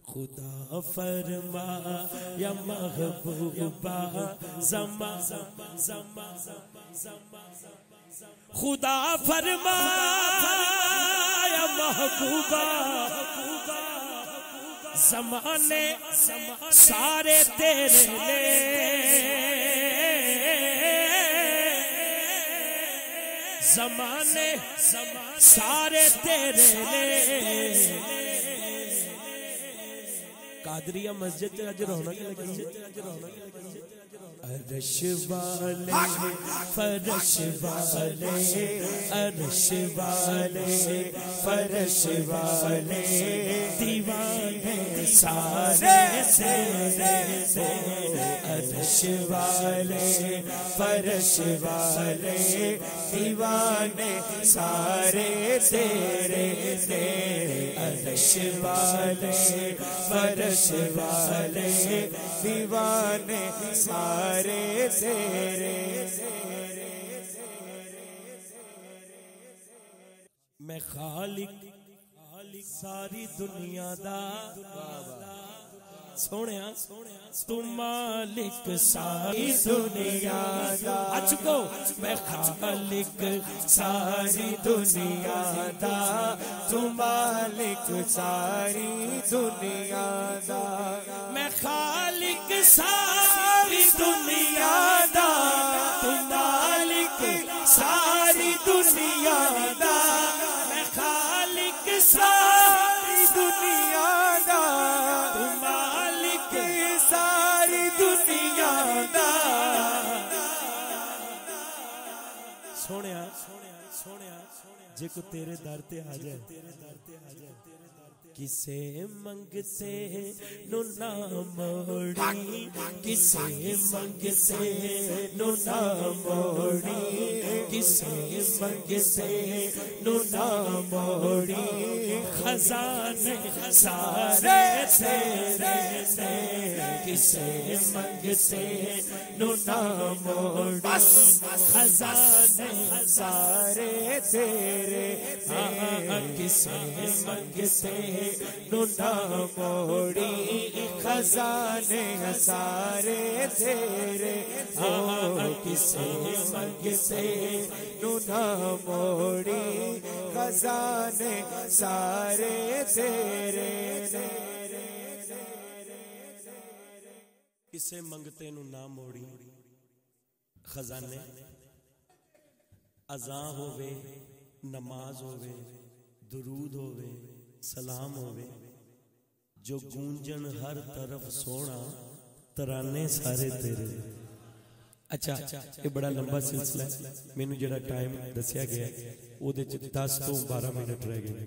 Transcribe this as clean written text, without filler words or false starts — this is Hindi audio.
खुदा फरमा या महबूबा ज़मा खुदा फरमा या महबूबा ज़माने सारे तेरे ले ज़माने सारे तेरे ले कादरिया मस्जिद च अज रौनक लगी अरश वाले फरश वाले अरश वाले फरश वाले दीवाने सारे अरश वाले फरश वाले दीवाने सारे तेरे अरश वाले फरश वाले दीवाने सारे तेरे। मैं खालिक सारी दुनिया दा सोने तू मालिक सारी दुनिया दा अचको मैं खालिक सारी दुनिया दा तू मालिक सारी दुनिया दा मैं खालिक सारी दुनिया दा तू मालिक सारी दुनिया दा मैं खालिक सारी दुनिया दा तू मालिक सारी दुनिया दा सोने जे को तेरे दर ते आ जाए किसे मंगते नु ना मोड़ी किसे मंगते नु ना मोड़ी किसे मंगते नु ना मोड़ी खजाने सारे तेरे किसे मंगते नु ना मोड़ी खजाने सारे तेरे किसे मंगते नु ना मोड़ी खजाने सारे तेरे किसे मंगते नु ना मोड़ी खजाने सारे तेरे किसे मंगते नु ना मोड़ी खजाने अज़ां होवे नमाज होवे दुरूद होवे सलाम होवे जो गूंजन हर तरफ सोना तराने सारे तेरे। अच्छा ये बड़ा लंबा सिलसिला है मैनू जेड़ा टाइम दसिया गया ओदे च 10 तो 12 मिनट रह गए।